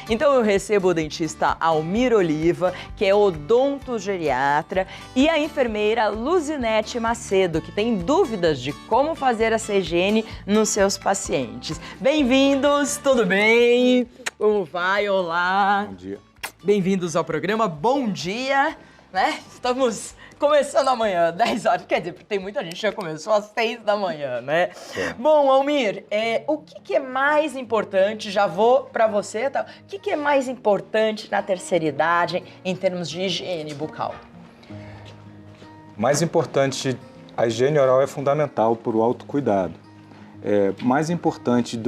Então eu recebo o dentista Almir Oliva, que é odontogeriatra, e a enfermeira Luzinete Macedo, que tem dúvidas de como fazer essa higiene nos seus pacientes. Bem-vindos, tudo bem? Como vai? Olá! Bom dia. Bem-vindos ao programa, bom dia, né? Estamos começando amanhã, 10 horas, quer dizer, porque tem muita gente que já começou às 6 da manhã, né? É. Bom, Almir, o que é mais importante, já vou pra você, tá? O que é mais importante na terceira idade em termos de higiene bucal? Mais importante, a higiene oral é fundamental para o autocuidado. Mais importante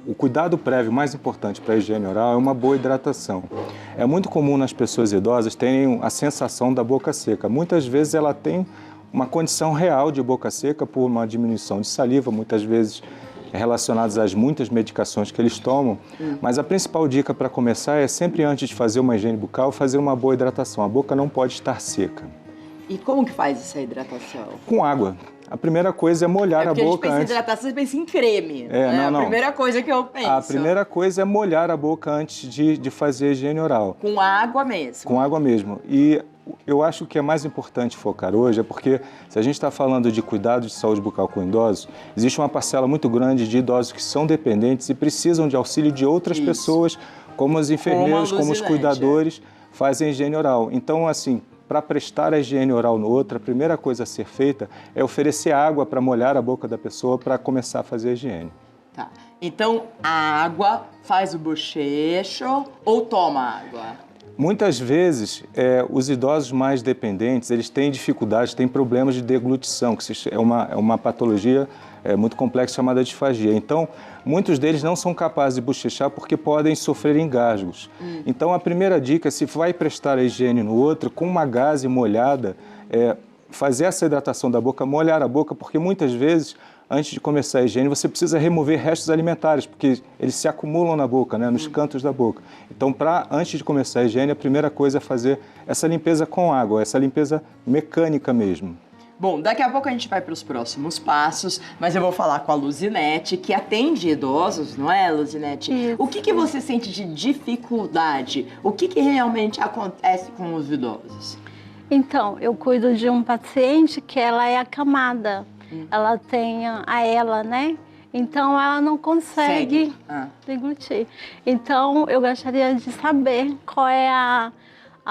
o cuidado prévio mais importante para a higiene oral é uma boa hidratação. É muito comum nas pessoas idosas terem a sensação da boca seca. Muitas vezes ela tem uma condição real de boca seca por uma diminuição de saliva, muitas vezes relacionadas às muitas medicações que eles tomam. Mas a principal dica para começar é sempre antes de fazer uma higiene bucal, fazer uma boa hidratação. A boca não pode estar seca. E como que faz essa hidratação? Com água. A primeira coisa é molhar a boca Porque a gente pensa em antes. hidratação, você pensa em creme. Né? Não. A primeira coisa que eu penso. A primeira coisa é molhar a boca antes de fazer a higiene oral. Com água mesmo. Com água mesmo. E eu acho que é mais importante focar hoje é porque se a gente está falando de cuidado de saúde bucal com idosos, existe uma parcela muito grande de idosos que são dependentes e precisam de auxílio de outras pessoas, como os enfermeiros, como os cuidadores, fazem higiene oral. Então, assim, para prestar a higiene oral no outro, a primeira coisa a ser feita é oferecer água para molhar a boca da pessoa para começar a fazer a higiene. Tá. Então, a água faz o bochecho ou toma água? Muitas vezes, os idosos mais dependentes, eles têm dificuldades, têm problemas de deglutição, que é uma patologia muito complexa chamada disfagia. Então, muitos deles não são capazes de bochechar porque podem sofrer engasgos. Então, a primeira dica, se vai prestar a higiene no outro, com uma gaze molhada, fazer essa hidratação da boca, molhar a boca, porque muitas vezes, antes de começar a higiene, você precisa remover restos alimentares, porque eles se acumulam na boca, né, nos cantos da boca. Então, antes de começar a higiene, a primeira coisa é fazer essa limpeza com água, essa limpeza mecânica mesmo. Bom, daqui a pouco a gente vai para os próximos passos, mas eu vou falar com a Luzinete, que atende idosos, não é, Luzinete? Isso. O que você sente de dificuldade? O que realmente acontece com os idosos? Então, eu cuido de um paciente que ela é acamada. Ela tem a ELA, né? Então, ela não consegue deglutir. Então, eu gostaria de saber qual é a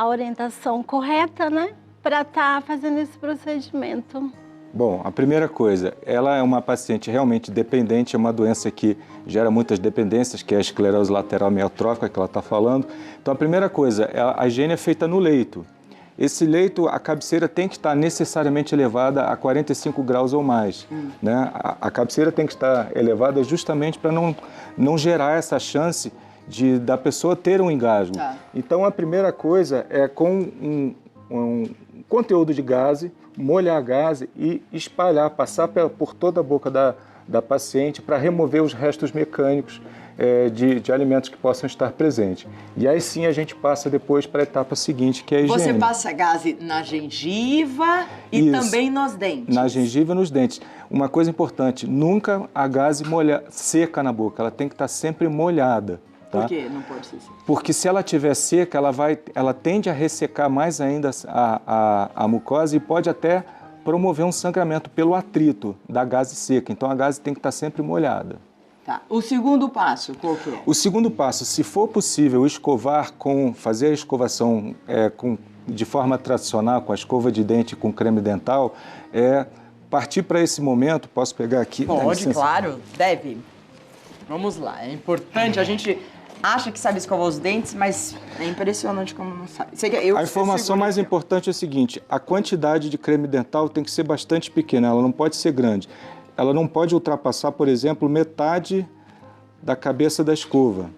orientação correta, né? Para estar fazendo esse procedimento. Bom, a primeira coisa, ela é uma paciente realmente dependente, é uma doença que gera muitas dependências, que é a esclerose lateral amiotrófica que ela está falando. Então, a primeira coisa, a higiene é feita no leito. Esse leito, a cabeceira tem que estar necessariamente elevada a 45 graus ou mais. Né? A cabeceira tem que estar elevada justamente para não gerar essa chance da pessoa ter um engasgo. Tá. Então, a primeira coisa é com um conteúdo de gaze, molhar a gaze e espalhar, passar por toda a boca da paciente para remover os restos mecânicos de alimentos que possam estar presentes. E aí sim a gente passa depois para a etapa seguinte, que é a higiene. Você passa gaze na gengiva e também nos dentes? Na gengiva e nos dentes. Uma coisa importante, nunca a gaze seca na boca, ela tem que estar sempre molhada. Tá? Por que não pode ser seca? Porque se ela estiver seca, ela tende a ressecar mais ainda a mucosa e pode até promover um sangramento pelo atrito da gaze seca. Então, a gaze tem que estar sempre molhada. Tá. O segundo passo, qual que é? O segundo passo, se for possível fazer a escovação de forma tradicional, com a escova de dente com creme dental, partir para esse momento, posso pegar aqui? Pode, claro, deve. Vamos lá, é importante, a gente acha que sabe escovar os dentes, mas é impressionante como não sabe. A informação mais importante é o seguinte, a quantidade de creme dental tem que ser bastante pequena, ela não pode ser grande. Ela não pode ultrapassar, por exemplo, metade da cabeça da escova.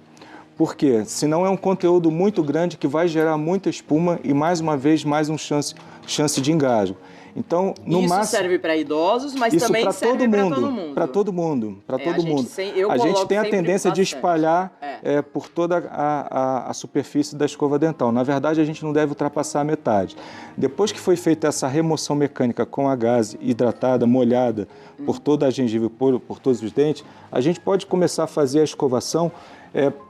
Por quê? Senão é um conteúdo muito grande que vai gerar muita espuma e, mais uma vez, mais uma chance de engasgo. Então, no máximo, serve para idosos, mas também serve para todo mundo. Para todo mundo, para todo mundo. A gente tem a tendência de bastante. espalhar por toda a superfície da escova dental. Na verdade, a gente não deve ultrapassar a metade. Depois que foi feita essa remoção mecânica com a gaze hidratada, molhada por toda a gengiva e por todos os dentes, a gente pode começar a fazer a escovação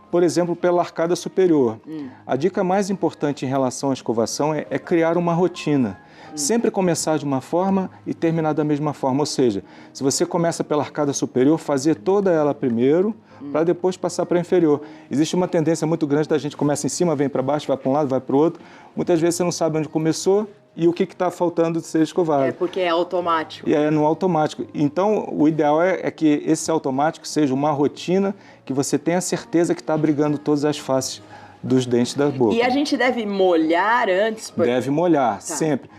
por exemplo, pela arcada superior. A dica mais importante em relação à escovação é criar uma rotina. Sempre começar de uma forma e terminar da mesma forma. Ou seja, se você começa pela arcada superior, fazer toda ela primeiro, para depois passar para a inferior. Existe uma tendência muito grande da gente começa em cima, vem para baixo, vai para um lado, vai para o outro. Muitas vezes você não sabe onde começou e o que está faltando de ser escovado. É porque é automático. E é no automático. Então, o ideal é que esse automático seja uma rotina que você tenha certeza que está abrigando todas as faces dos dentes da boca. E a gente deve molhar antes? Deve molhar, sempre.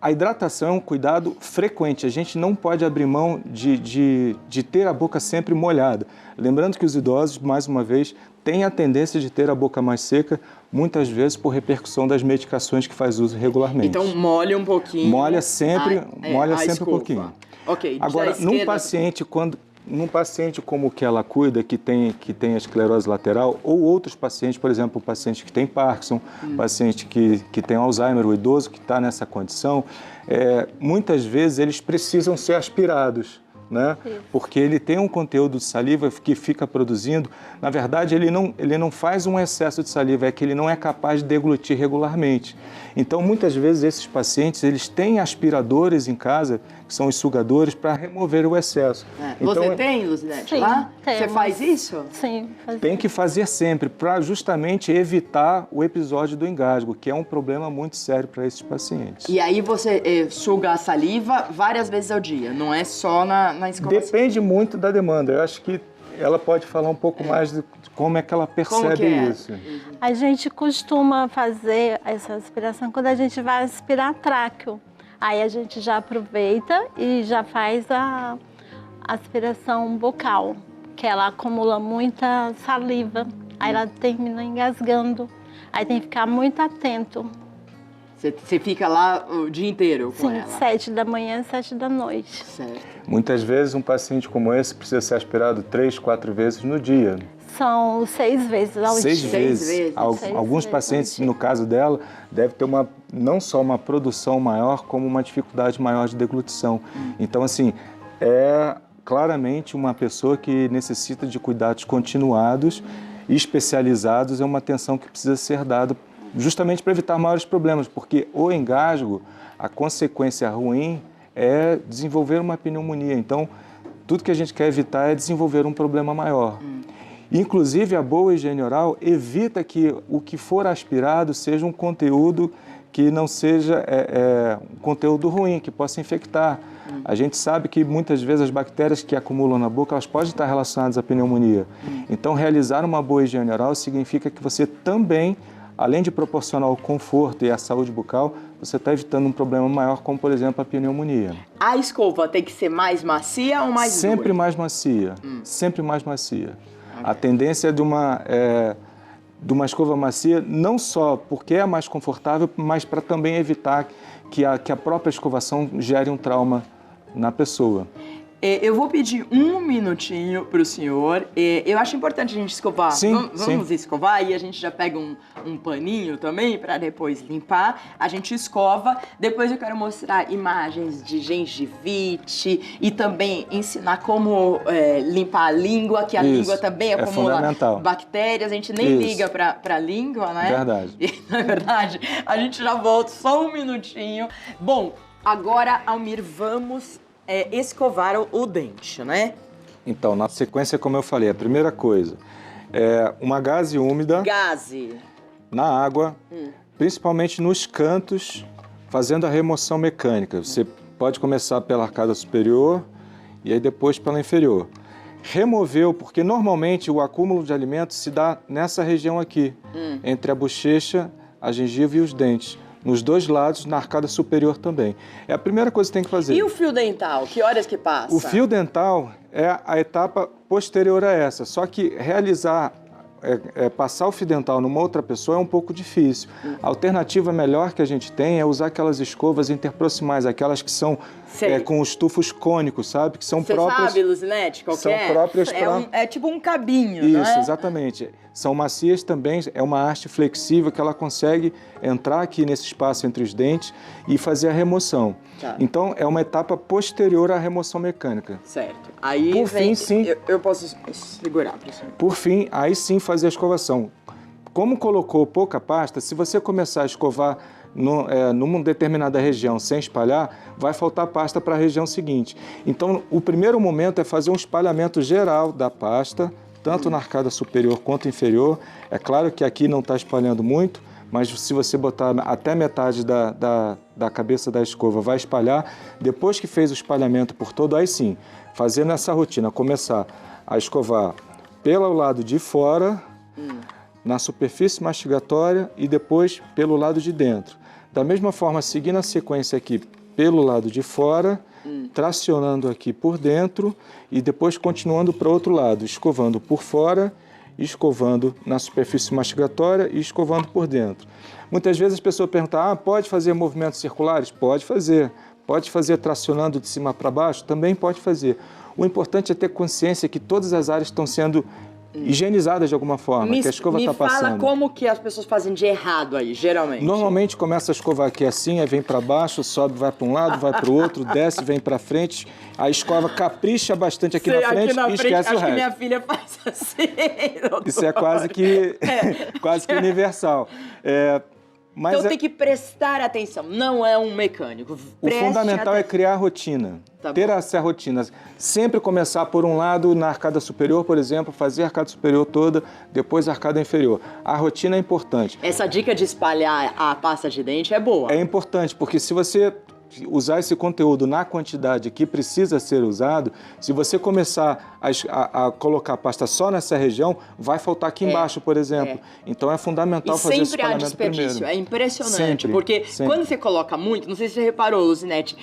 A hidratação é um cuidado frequente. A gente não pode abrir mão de ter a boca sempre molhada. Lembrando que os idosos, mais uma vez, têm a tendência de ter a boca mais seca, muitas vezes por repercussão das medicações que faz uso regularmente. Então, molha um pouquinho. Molha sempre um pouquinho. Ok. Agora, num paciente como o que ela cuida, que tem a esclerose lateral, ou outros pacientes, por exemplo, o paciente que tem Parkinson, paciente que tem Alzheimer, o idoso que está nessa condição, muitas vezes eles precisam ser aspirados, né? Porque ele tem um conteúdo de saliva que fica produzindo. Na verdade, ele não faz um excesso de saliva, é que ele não é capaz de deglutir regularmente. Então, muitas vezes, esses pacientes, eles têm aspiradores em casa, que são os sugadores, para remover o excesso. Então, você tem, Luzinete, sim, lá? temos. Você faz isso? Sim. Tem que fazer sempre, para justamente evitar o episódio do engasgo, que é um problema muito sério para esses pacientes. E aí você suga a saliva várias vezes ao dia, não é só na escovação? Depende muito da demanda. Eu acho que ela pode falar um pouco mais de como é que ela percebe isso. A gente costuma fazer essa aspiração quando a gente vai aspirar tráqueo. Aí a gente já aproveita e já faz a aspiração bucal, que ela acumula muita saliva, aí ela termina engasgando. Aí tem que ficar muito atento. Você fica lá o dia inteiro com ela? Sim, 7 da manhã, 7 da noite. Certo. Muitas vezes um paciente como esse precisa ser aspirado 3, 4 vezes no dia. São 6 vezes ao dia. 6 vezes. Alguns pacientes, no caso dela, devem ter não só uma produção maior, como uma dificuldade maior de deglutição. Então, assim, é claramente uma pessoa que necessita de cuidados continuados e especializados, é uma atenção que precisa ser dada justamente para evitar maiores problemas, porque o engasgo, a consequência ruim é desenvolver uma pneumonia. Então, tudo que a gente quer evitar é desenvolver um problema maior. Inclusive, a boa higiene oral evita que o que for aspirado seja um conteúdo que não seja um conteúdo ruim, que possa infectar. A gente sabe que muitas vezes as bactérias que acumulam na boca, elas podem estar relacionadas à pneumonia. Então, realizar uma boa higiene oral significa que você também, além de proporcionar o conforto e a saúde bucal, você está evitando um problema maior, como, por exemplo, a pneumonia. A escova tem que ser mais macia ou mais dura? Sempre mais macia, sempre mais macia. A tendência de uma escova macia, não só porque é mais confortável, mas para também evitar que a própria escovação gere um trauma na pessoa. Eu vou pedir um minutinho para o senhor. Eu acho importante a gente escovar. Sim, Vamos escovar e a gente já pega um paninho também para depois limpar. A gente escova. Depois eu quero mostrar imagens de gengivite e também ensinar como limpar a língua, que a língua também acumula bactérias. A gente nem liga para a língua, né? Verdade. E, na verdade, a gente já volta só um minutinho. Bom, agora, Almir, vamos escovar o dente, né? Então, na sequência, como eu falei, a primeira coisa uma gaze úmida na água, principalmente nos cantos, fazendo a remoção mecânica. Você pode começar pela arcada superior e aí depois pela inferior. Removeu, porque normalmente o acúmulo de alimentos se dá nessa região aqui, entre a bochecha, a gengiva e os dentes. Nos dois lados, na arcada superior também. É a primeira coisa que tem que fazer. E o fio dental? Que horas que passa? O fio dental é a etapa posterior a essa. Só que realizar, passar o fio dental numa outra pessoa é um pouco difícil. A alternativa melhor que a gente tem é usar aquelas escovas interproximais, aquelas que são com os tufos cônicos, sabe? Que são próprias. Você sabe, Luzinete, qual que é? São próprias para... É tipo um cabinho, Isso, não é? Exatamente. São macias também, é uma haste flexível que ela consegue entrar aqui nesse espaço entre os dentes e fazer a remoção. Tá. Então, é uma etapa posterior à remoção mecânica. Certo. Aí Por fim, sim. Eu posso segurar, professor. Por fim, aí sim fazer a escovação. Como colocou pouca pasta, se você começar a escovar numa determinada região sem espalhar, vai faltar pasta para a região seguinte. Então, o primeiro momento é fazer um espalhamento geral da pasta, tanto na arcada superior quanto inferior. É claro que aqui não está espalhando muito, mas se você botar até metade da cabeça da escova, vai espalhar. Depois que fez o espalhamento por todo, aí sim, fazendo essa rotina, começar a escovar pelo lado de fora, na superfície mastigatória e depois pelo lado de dentro. Da mesma forma, seguindo a sequência aqui pelo lado de fora, tracionando aqui por dentro e depois continuando para o outro lado, escovando por fora, escovando na superfície mastigatória e escovando por dentro. Muitas vezes as pessoas perguntam, pode fazer movimentos circulares? Pode fazer. Pode fazer tracionando de cima para baixo? Também pode fazer. O importante é ter consciência que todas as áreas estão sendo higienizadas de alguma forma, que a escova está passando. Me fala como que as pessoas fazem de errado aí, geralmente. Normalmente começa a escovar aqui assim, aí vem para baixo, sobe, vai para um lado, vai para o outro, desce, vem para frente. A escova capricha bastante aqui na frente e esquece o resto. Acho que minha filha faz assim, doutor. Isso é quase que universal. Mas então tem que prestar atenção, não é um mecânico. O fundamental é criar a rotina, ter essa rotina. Sempre começar por um lado, na arcada superior, por exemplo, fazer a arcada superior toda, depois a arcada inferior. A rotina é importante. Essa dica de espalhar a pasta de dente é boa. É importante, porque se você usar esse conteúdo na quantidade que precisa ser usado, se você começar a colocar a pasta só nessa região, vai faltar aqui embaixo, por exemplo. Então é fundamental fazer esse espalhamento primeiro. Sempre há desperdício, é impressionante, sempre, porque quando você coloca muito, não sei se você reparou, Luzinete,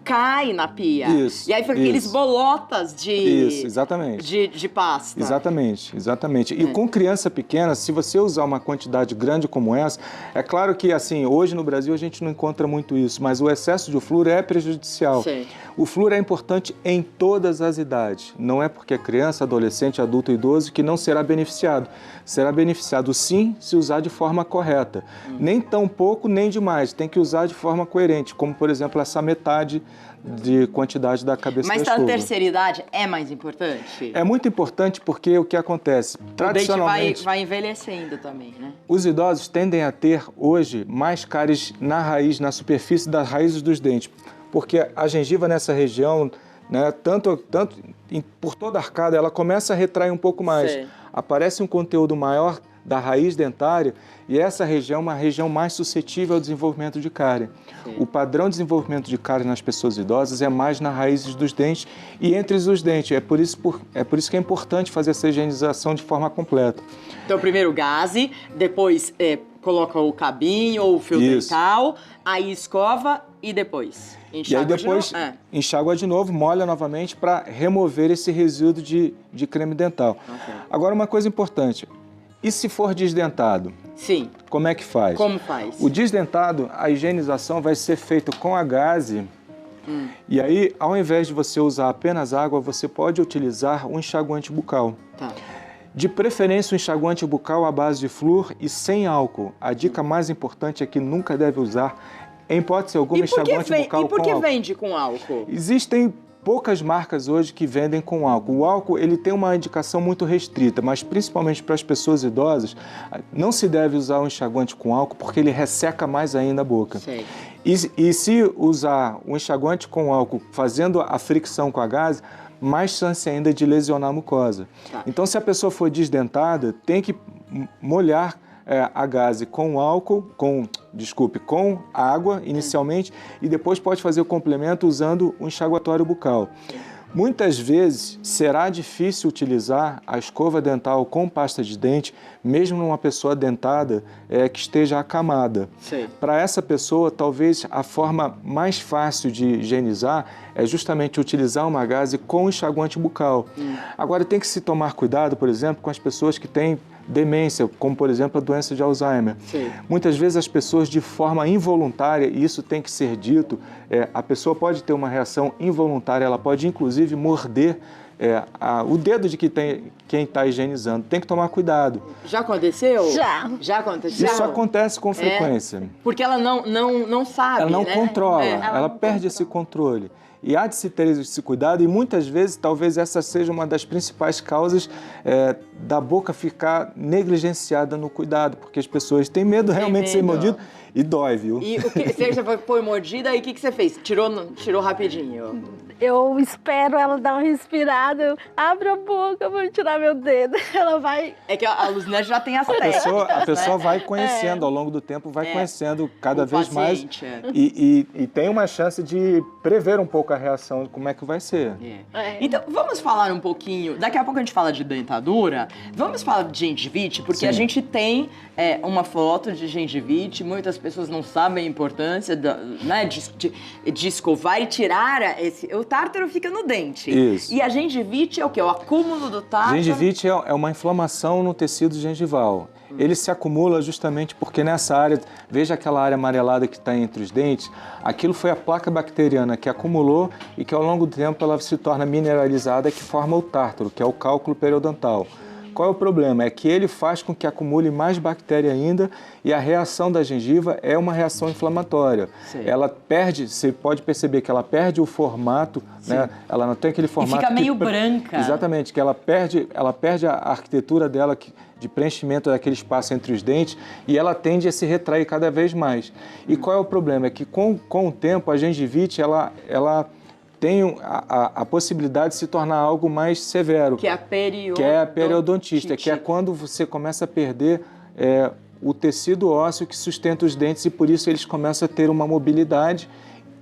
cai na pia. Isso, e aí fica aqueles bolotas exatamente. de pasta. Exatamente. E com criança pequena, se você usar uma quantidade grande como essa, é claro que assim, hoje no Brasil a gente não encontra muito isso, mas o excesso de flúor é prejudicial. Sim. O flúor é importante em todas as idades. Não é porque é criança, adolescente, adulto, idoso que não será beneficiado. Será beneficiado sim se usar de forma correta. Nem tão pouco, nem demais. Tem que usar de forma coerente, como por exemplo essa metade de quantidade da cabeça da escova. Mas a terceira idade é mais importante? É muito importante porque o que acontece? Tradicionalmente, o dente vai envelhecendo também, né? Os idosos tendem a ter hoje mais cáries na raiz, na superfície das raízes dos dentes, porque a gengiva nessa região, né, por toda a arcada, ela começa a retrair um pouco mais. Sim. Aparece um conteúdo maior da raiz dentária e essa região é uma região mais suscetível ao desenvolvimento de cárie. Sim. O padrão de desenvolvimento de cárie nas pessoas idosas é mais nas raízes dos dentes e entre os dentes. É por isso que é importante fazer essa higienização de forma completa. Então, primeiro gaze, depois coloca o cabinho ou o fio dental, aí escova e depois enxágua. E aí depois enxágua de novo, molha novamente para remover esse resíduo de creme dental. Okay. Agora, uma coisa importante. E se for desdentado? Sim. Como é que faz? Como faz? O desdentado, a higienização vai ser feita com a gaze. E aí, ao invés de você usar apenas água, você pode utilizar um enxaguante bucal. Tá. De preferência, um enxaguante bucal à base de flúor e sem álcool. A dica mais importante é que nunca deve usar, em hipótese alguma, enxaguante bucal com álcool. E por que vende com álcool? Existem poucas marcas hoje que vendem com álcool. O álcool ele tem uma indicação muito restrita, mas principalmente para as pessoas idosas, não se deve usar um enxaguante com álcool porque ele resseca mais ainda a boca. Sei. E se usar um enxaguante com álcool fazendo a fricção com a gaze, mais chance ainda de lesionar a mucosa. Tá. Então, se a pessoa for desdentada, tem que molhar a gaze com álcool, com água inicialmente e depois pode fazer o complemento usando um enxaguatório bucal. Muitas vezes será difícil utilizar a escova dental com pasta de dente, mesmo numa pessoa dentada que esteja acamada. Para essa pessoa, talvez a forma mais fácil de higienizar é justamente utilizar uma gaze com enxaguante bucal. Agora tem que se tomar cuidado, por exemplo, com as pessoas que têm demência, como por exemplo a doença de Alzheimer. Sim. Muitas vezes as pessoas de forma involuntária, e isso tem que ser dito, a pessoa pode ter uma reação involuntária, ela pode inclusive morder o dedo de quem está higienizando. Tem que tomar cuidado. Já aconteceu? Já aconteceu? Isso acontece com frequência. Porque ela não sabe, ela não né? controla, ela perde esse controle. E há de se ter esse cuidado, e muitas vezes, talvez essa seja uma das principais causas da boca ficar negligenciada no cuidado, porque as pessoas têm medo realmente de ser mordido e dói, viu? E você já foi mordida, e o que você fez? Tirou rapidinho? Eu espero ela dar uma respirada, eu abro a boca, vou tirar meu dedo, ela vai... É que a Luzinete já tem as técnicas, A pessoa vai conhecendo, ao longo do tempo, vai conhecendo cada vez mais e tem uma chance de prever um pouco a reação de como é que vai ser. Então, vamos falar um pouquinho, daqui a pouco a gente fala de dentadura, vamos falar de gengivite, porque a gente tem uma foto de gengivite, muitas pessoas não sabem a importância de escovar e tirar o tártaro fica no dente. Isso. E a gengivite é o quê? O acúmulo do tártaro? Gengivite é uma inflamação no tecido gengival. Ele se acumula justamente porque nessa área, veja aquela área amarelada que está entre os dentes, aquilo foi a placa bacteriana que acumulou e que ao longo do tempo ela se torna mineralizada, que forma o tártaro, que é o cálculo periodontal. Qual é o problema? É que ele faz com que acumule mais bactéria ainda e a reação da gengiva é uma reação inflamatória. Sim. Ela perde, você pode perceber que ela perde o formato, né? Ela não tem aquele formato... E fica meio branca. Exatamente, que ela perde a arquitetura dela de preenchimento daquele espaço entre os dentes e ela tende a se retrair cada vez mais. E qual é o problema? É que com o tempo a gengivite, ela tem a possibilidade de se tornar algo mais severo. Que é a periodontite, que é quando você começa a perder o tecido ósseo que sustenta os dentes e por isso eles começam a ter uma mobilidade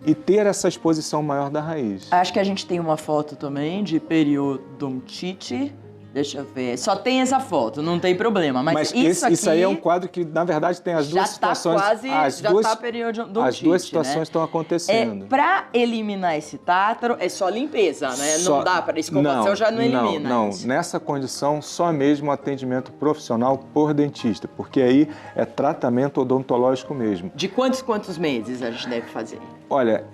e ter essa exposição maior da raiz. Acho que a gente tem uma foto também de periodontite. Deixa eu ver. Só tem essa foto, não tem problema. Mas isso aí é um quadro que, na verdade, tem as duas situações. Já está periodontite, as duas situações estão acontecendo. Para eliminar esse tártaro, é só limpeza, né? Não dá para escovação, já não elimina. Não, nessa condição, só mesmo atendimento profissional por dentista, porque aí é tratamento odontológico mesmo. De quantos meses a gente deve fazer? Olha,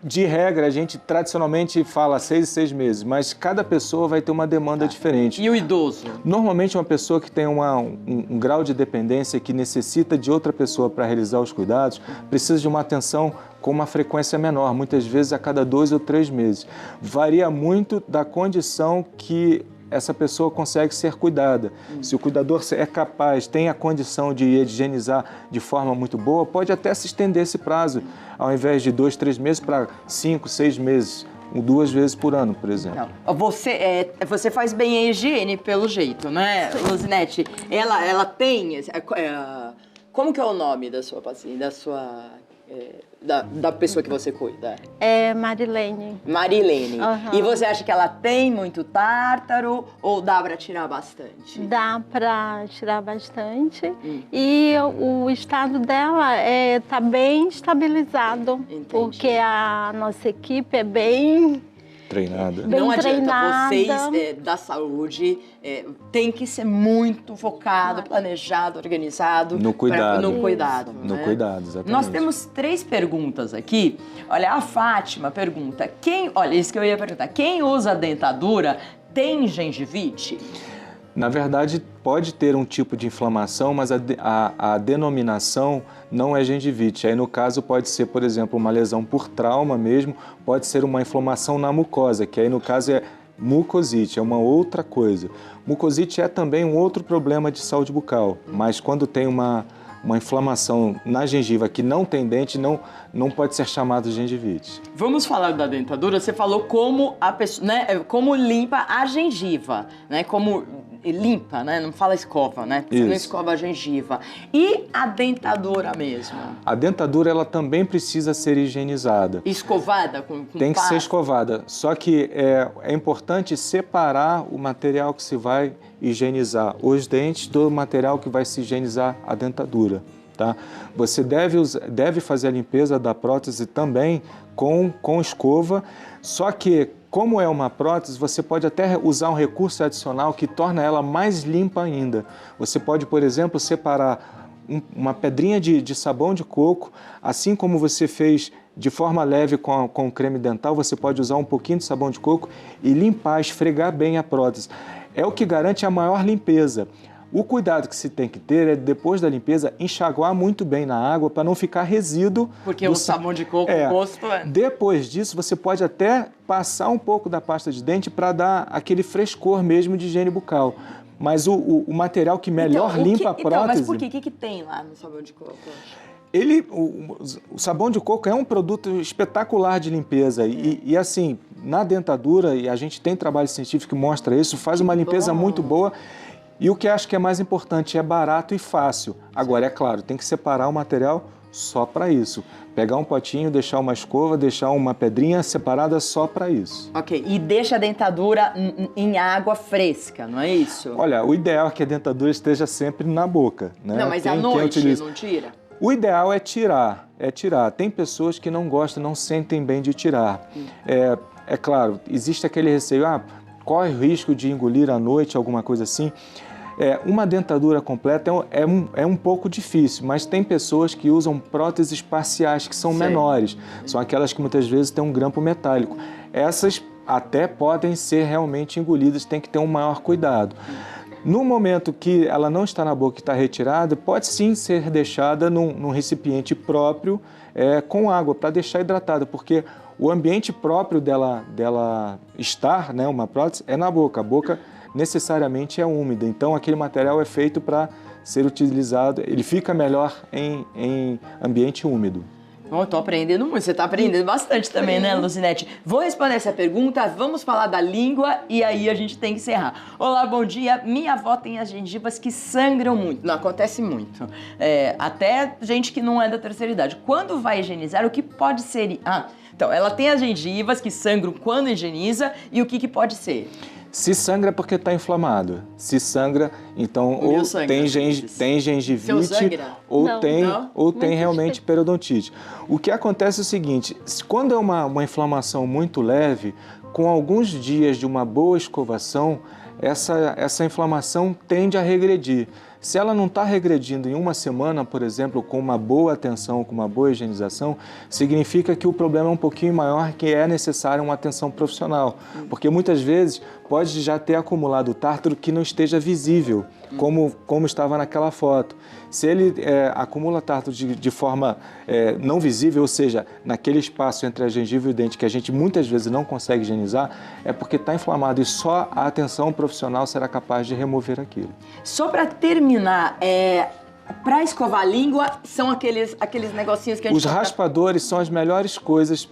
de regra, a gente tradicionalmente fala 6 e 6 meses, mas cada pessoa vai ter uma demanda diferente. E o idoso? Normalmente, uma pessoa que tem um grau de dependência que necessita de outra pessoa para realizar os cuidados, precisa de uma atenção com uma frequência menor, muitas vezes a cada 2 ou 3 meses. Varia muito da condição que essa pessoa consegue ser cuidada. Se o cuidador é capaz, tem a condição de higienizar de forma muito boa, pode até se estender esse prazo, ao invés de 2, 3 meses para 5, 6 meses, 2 vezes por ano, por exemplo. Não. Você faz bem a higiene, pelo jeito, né, Luzinete? Ela tem... como que é o nome da sua paciente, da pessoa que você cuida? É Marilene. Marilene. Uhum. E você acha que ela tem muito tártaro ou dá pra tirar bastante? Dá pra tirar bastante. E o estado dela tá bem estabilizado. Entendi. Porque a nossa equipe é bem... Treinada. Não adianta, treinada. vocês da saúde tem que ser muito focado, planejado, organizado. No cuidado. No cuidado. No né? cuidado, exatamente. Nós temos 3 perguntas aqui. Olha, a Fátima pergunta, olha, isso que eu ia perguntar, quem usa dentadura tem gengivite? Na verdade, pode ter um tipo de inflamação, mas a denominação não é gengivite. Aí, no caso, pode ser, por exemplo, uma lesão por trauma mesmo, pode ser uma inflamação na mucosa, que aí, no caso, é mucosite, é uma outra coisa. Mucosite é também um outro problema de saúde bucal, mas quando tem uma inflamação na gengiva que não tem dente, não pode ser chamado de gengivite. Vamos falar da dentadura. Você falou como a pessoa, né, como limpa a gengiva, né? Como limpa, né? Não fala escova, né? Você não escova a gengiva. E a dentadura mesmo? A dentadura, ela também precisa ser higienizada. Escovada com Tem que ser escovada. Só que é importante separar o material que se vai higienizar os dentes do material que vai se higienizar a dentadura. Tá? Você deve fazer a limpeza da prótese também com escova, só que, como é uma prótese, você pode até usar um recurso adicional que torna ela mais limpa ainda. Você pode, por exemplo, separar uma pedrinha de sabão de coco, assim como você fez de forma leve com o creme dental, você pode usar um pouquinho de sabão de coco e limpar, esfregar bem a prótese. É o que garante a maior limpeza. O cuidado que se tem que ter é, depois da limpeza, enxaguar muito bem na água para não ficar resíduo. Porque o sabão de coco, o gosto é... Depois disso, você pode até passar um pouco da pasta de dente para dar aquele frescor mesmo de higiene bucal. Mas o material que melhor limpa a prótese... Então, mas por quê? O que tem lá no sabão de coco? O sabão de coco é um produto espetacular de limpeza e assim, na dentadura, e a gente tem trabalho científico que mostra isso, faz uma limpeza muito boa. E o que acho que é mais importante, é barato e fácil. Agora, é claro, tem que separar o material só para isso. Pegar um potinho, deixar uma escova, deixar uma pedrinha separada só para isso. Ok, e deixa a dentadura em água fresca, não é isso? Olha, o ideal é que a dentadura esteja sempre na boca, né? Não, mas à noite não tira? O ideal é tirar, Tem pessoas que não gostam, não sentem bem de tirar. É claro, existe aquele receio, corre o risco de engolir à noite, alguma coisa assim. Uma dentadura completa é um pouco difícil, mas tem pessoas que usam próteses parciais, que são menores. São aquelas que muitas vezes têm um grampo metálico. Essas até podem ser realmente engolidas, tem que ter um maior cuidado. No momento que ela não está na boca e está retirada, pode sim ser deixada num recipiente próprio com água, para deixar hidratada, porque o ambiente próprio dela estar, né, uma prótese, é na boca. A boca necessariamente é úmida, então aquele material é feito para ser utilizado, ele fica melhor em ambiente úmido. Eu tô aprendendo muito, você tá aprendendo bastante também, né, Luzinete? Vou responder essa pergunta, vamos falar da língua e aí a gente tem que encerrar. Olá, bom dia. Minha avó tem as gengivas que sangram muito. Não, acontece muito. Até gente que não é da terceira idade. Quando vai higienizar, o que pode ser... Então, ela tem as gengivas que sangram quando higieniza e o que pode ser? Se sangra é porque está inflamado. Se sangra, então ou tem gengivite ou tem realmente periodontite. O que acontece é o seguinte, quando é uma inflamação muito leve, com alguns dias de uma boa escovação, essa inflamação tende a regredir. Se ela não está regredindo em uma semana, por exemplo, com uma boa atenção, com uma boa higienização, significa que o problema é um pouquinho maior, que é necessária uma atenção profissional. Porque muitas vezes pode já ter acumulado tártaro que não esteja visível, como estava naquela foto. Se ele acumula tártaro de forma não visível, ou seja, naquele espaço entre a gengiva e o dente que a gente muitas vezes não consegue higienizar, é porque está inflamado e só a atenção profissional será capaz de remover aquilo. Só para terminar, para escovar a língua, são aqueles negocinhos que a gente... Os raspadores são as melhores coisas,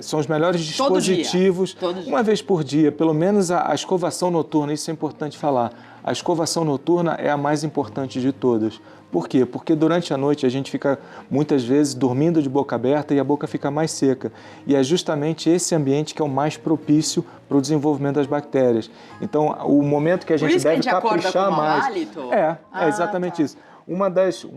são os melhores dispositivos. Todo dia. Uma vez por dia, pelo menos a escovação noturna, isso é importante falar. A escovação noturna é a mais importante de todas. Por quê? Porque durante a noite a gente fica, muitas vezes, dormindo de boca aberta e a boca fica mais seca. E é justamente esse ambiente que é o mais propício para o desenvolvimento das bactérias. Então, o momento que a gente deve caprichar mais... Hálito? É exatamente isso. Uma das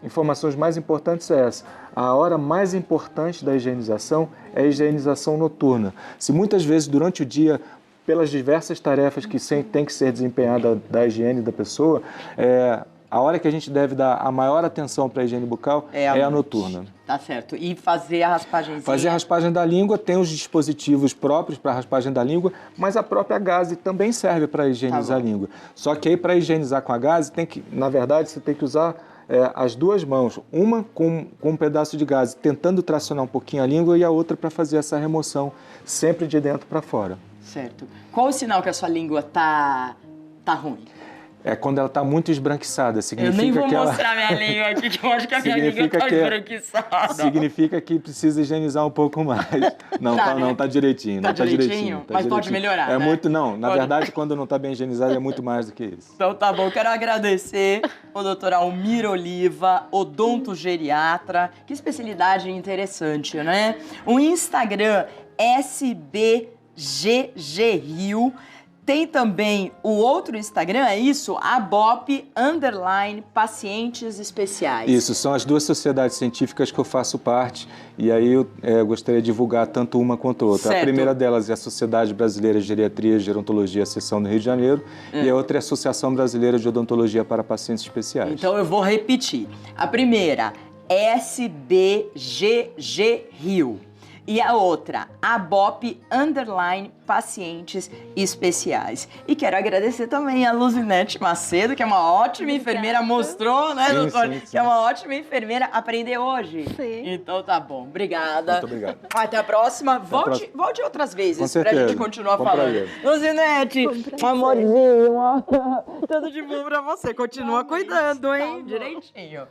informações mais importantes é essa. A hora mais importante da higienização é a higienização noturna. Se muitas vezes durante o dia, pelas diversas tarefas que tem que ser desempenhada da higiene da pessoa, a hora que a gente deve dar a maior atenção para a higiene bucal é a noturna. Tá certo. E fazer a raspagemzinha? Fazer a raspagem da língua, tem os dispositivos próprios para a raspagem da língua, mas a própria gaze também serve para higienizar a língua. Só que aí, para higienizar com a gaze, na verdade, você tem que usar as duas mãos. Uma com um pedaço de gaze, tentando tracionar um pouquinho a língua, e a outra para fazer essa remoção, sempre de dentro para fora. Certo. Qual o sinal que a sua língua tá ruim? É quando ela está muito esbranquiçada. Significa eu nem vou que mostrar minha língua aqui, que eu acho que a minha língua está esbranquiçada. Significa que precisa higienizar um pouco mais. Não, tá direitinho. Tá direitinho? Mas pode melhorar, né? Na verdade, quando não está bem higienizado, é muito mais do que isso. Então tá bom, quero agradecer o Dr. Almir Oliva, odontogeriatra. Que especialidade interessante, né? O Instagram SBGGRio. Tem também o outro Instagram, é isso? ABOP_pacientes especiais. Isso, são as duas sociedades científicas que eu faço parte e aí eu gostaria de divulgar tanto uma quanto a outra. Certo. A primeira delas é a Sociedade Brasileira de Geriatria e Gerontologia, seção do Rio de Janeiro, e a outra é a Associação Brasileira de Odontologia para Pacientes Especiais. Então eu vou repetir. A primeira, SBGG Rio. E a outra, ABOP _ Pacientes Especiais. E quero agradecer também a Luzinete Macedo, que é uma ótima enfermeira, mostrou, né, doutor? Sim. Que é uma ótima enfermeira, aprendeu hoje? Sim. Então tá bom, obrigada. Muito obrigado. Até a próxima. Volte outras Com vezes pra certeza. gente continuar Com falando. prazer. Luzinete, prazer. amorzinho, tudo de bom pra você. Continua cuidando, hein? Tá bom. Direitinho.